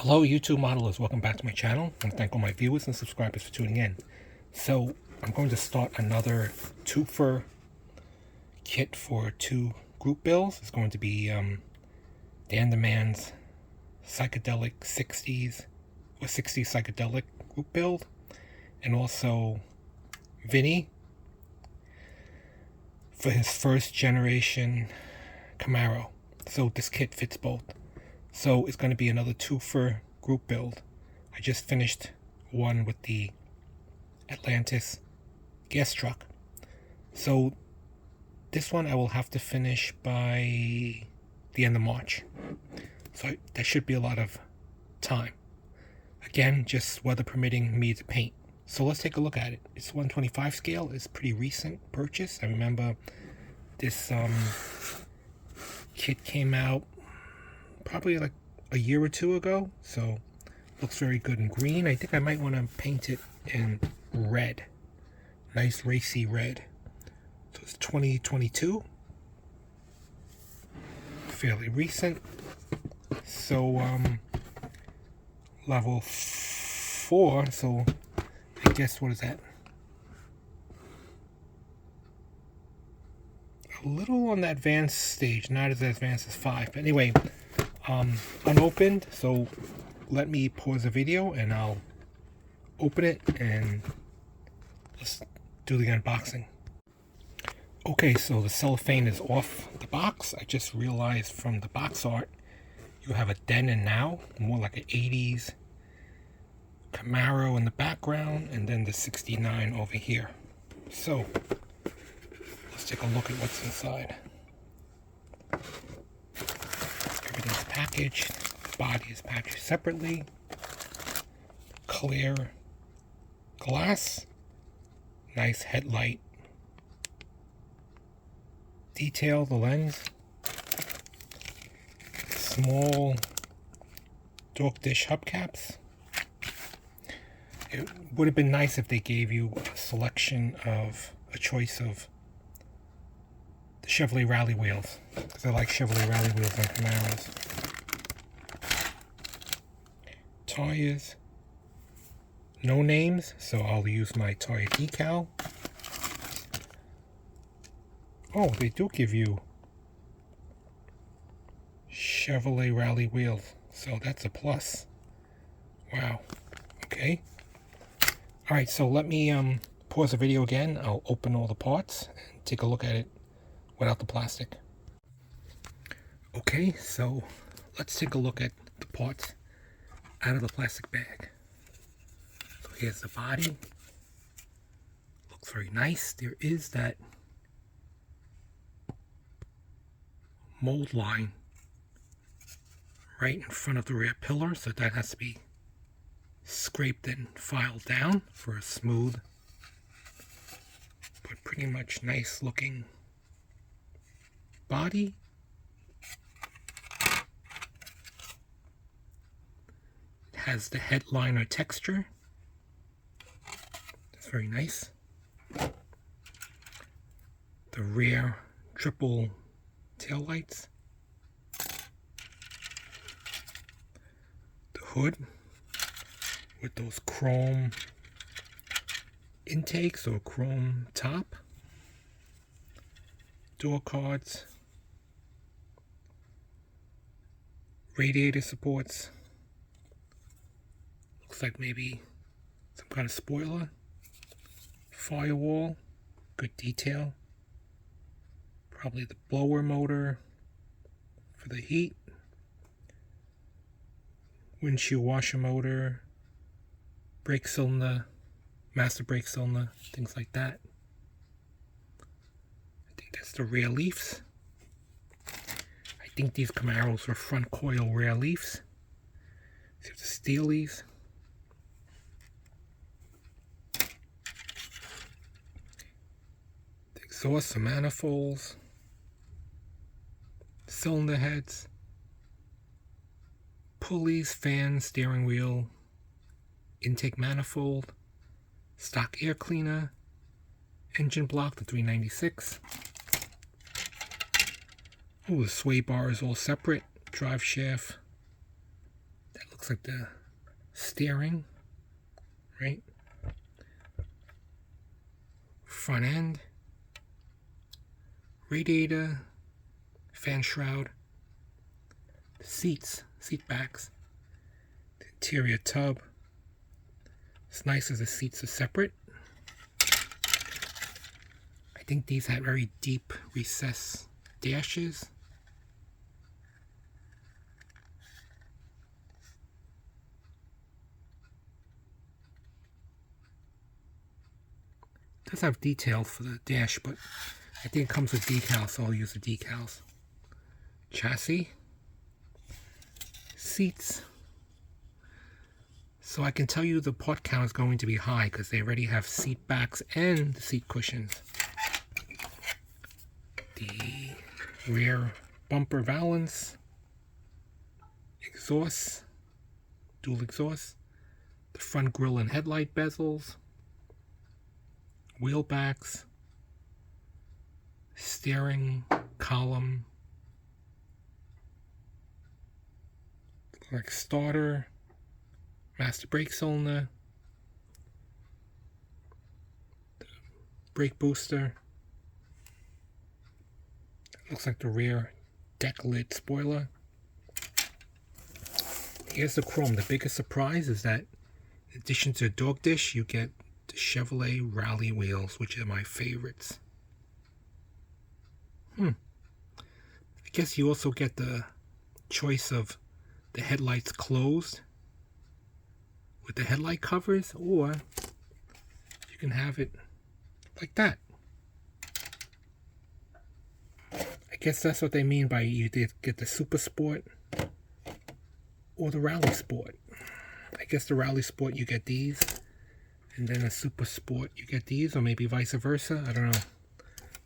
Hello YouTube modelers, welcome back to my channel. I want to thank all my viewers and subscribers for tuning in. So I'm going to start another twofer kit for two group builds. It's going to be Dan the Man's Psychedelic 60s or 60s Psychedelic group build, and also Vinny for his first generation Camaro. So this kit fits both. So it's going to be another twofer group build. I just finished one with the Atlantis gas truck. So this one I will have to finish by the end of March. So that should be a lot of time. Again, just weather permitting me to paint. So let's take a look at it. It's 125 scale. It's a pretty recent purchase. I remember this kit came out probably like a year or two ago, so looks very good in green. I think I might want to paint it in red, nice racy red. So it's 2022, fairly recent. So level 4, so I guess what is that, a little on the advanced stage, not as advanced as 5, but anyway, unopened. So let me pause the video and I'll open it and let's do the unboxing. Okay, so the cellophane is off the box. I just realized from the box art you have a then and now, more like an 80s Camaro in the background, and then the 69 over here. So let's take a look at what's inside. Everything's packaged. The body is packaged separately. Clear glass. Nice headlight detail, the lens. Small dork dish hubcaps. It would have been nice if they gave you a selection of a choice of the Chevrolet Rally wheels, because I like Chevrolet Rally wheels on Camaros. Tires, no names, so I'll use my tire decal. Oh, they do give you Chevrolet Rally wheels, so that's a plus. Wow. Okay. Alright, so let me pause the video again. I'll open all the parts and take a look at it without the plastic. Okay, so let's take a look at the parts out of the plastic bag. So here's the body. Looks very nice. There is that mold line right in front of the rear pillar, so that has to be scraped and filed down for a smooth but pretty much nice looking body. It has the headliner texture. That's very nice. The rear triple tail lights. The hood with those chrome intakes or chrome top. Door cards. Radiator supports. Looks like maybe some kind of spoiler. Firewall. Good detail. Probably the blower motor for the heat. Windshield washer motor. Brake cylinder. Master brake cylinder. Things like that. I think that's the rear leafs. I think these Camaros are front coil rear leafs. See if to steal these. The exhaust, the manifolds, cylinder heads, pulleys, fans, steering wheel, intake manifold, stock air cleaner, engine block, the 396. Oh, the sway bar is all separate. Drive shaft, That looks like the steering, right? Front end, radiator, fan shroud, the seats, seat backs, the interior tub. It's nice as the seats are separate. I think these had very deep recessed dashes. It does have detail for the dash, but I think it comes with decals, so I'll use the decals. Chassis, seats. So I can tell you the part count is going to be high because they already have seat backs and the seat cushions. The rear bumper valance, exhaust, dual exhaust, the front grille and headlight bezels, wheel backs, steering column, like starter, master brake cylinder, brake booster. Looks like the rear deck lid spoiler. Here's the chrome. The biggest surprise is that in addition to the dog dish, you get the Chevrolet Rally wheels, which are my favorites. I guess you also get the choice of the headlights closed with the headlight covers, or you can have it like that. I guess that's what they mean by you did get the Super Sport or the Rally Sport. I guess the Rally Sport you get these, and then a Super Sport you get these, or maybe vice versa. I don't know.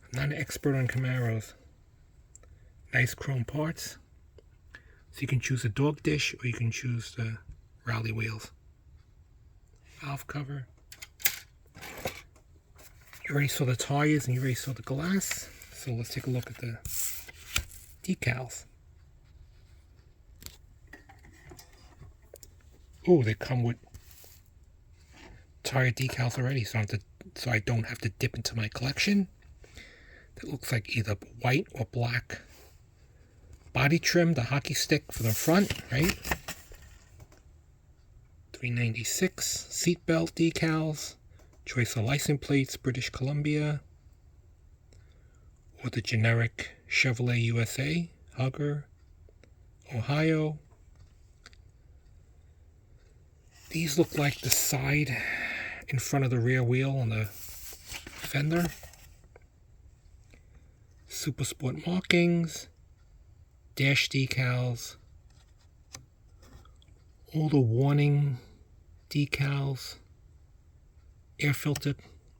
I'm not an expert on Camaros. Nice chrome parts. So you can choose a dog dish or you can choose the Rally wheels. Valve cover. You already saw the tires and you already saw the glass. So let's take a look at the decals. Oh, they come with tire decals already, so I don't have to dip into my collection. That looks like either white or black. Body trim, the hockey stick for the front, right? $396. Seatbelt decals. Choice of license plates, British Columbia. Or the generic Chevrolet USA, Hugger, Ohio. These look like the side in front of the rear wheel on the fender. Super Sport markings, dash decals, all the warning decals, air filter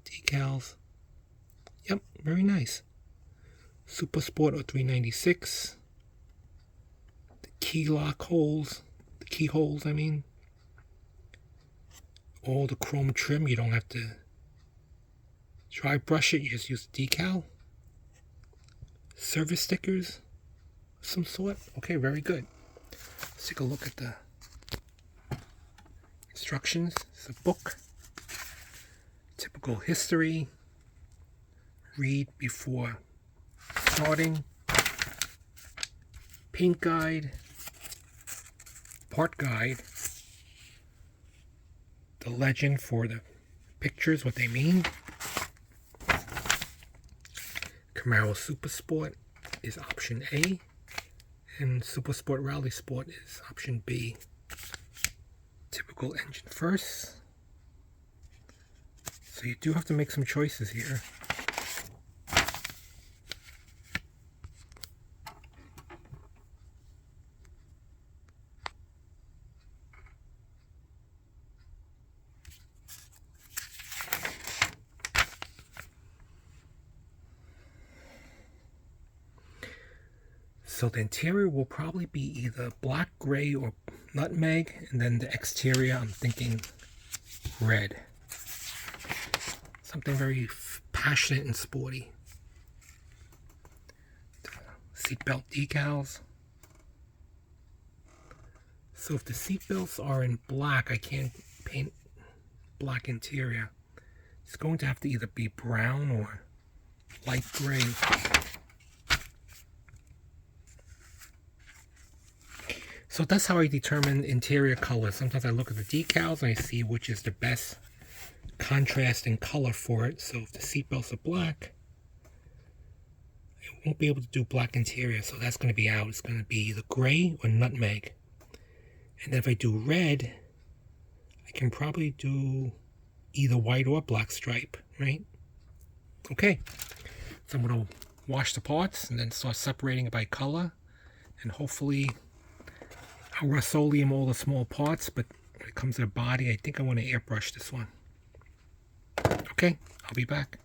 decals. Yep, very nice. Super Sport or $396. The key lock holes, the keyholes, I mean. All the chrome trim, you don't have to dry brush it, you just use the decal. Service stickers of some sort. Okay, very good. Let's take a look at the instructions. It's a book. Typical history. Read before starting. Paint guide. Part guide. The legend for the pictures, what they mean. Camaro Super Sport is option A, and Super Sport Rally Sport is option B. Typical engine first. So you do have to make some choices here. So the interior will probably be either black, gray, or nutmeg, and then the exterior, I'm thinking red. Something very passionate and sporty. Seatbelt decals. So if the seat belts are in black, I can't paint black interior. It's going to have to either be brown or light gray. So that's how I determine interior color. Sometimes I look at the decals and I see which is the best contrast and color for it. So if the seat belts are black, I won't be able to do black interior, so that's going to be out. It's going to be either gray or nutmeg. And then if I do red, I can probably do either white or black stripe, right? Okay, so I'm going to wash the parts and then start separating it by color. And hopefully I'll Rust-Oleum all the small parts, but when it comes to the body, I think I want to airbrush this one. Okay, I'll be back.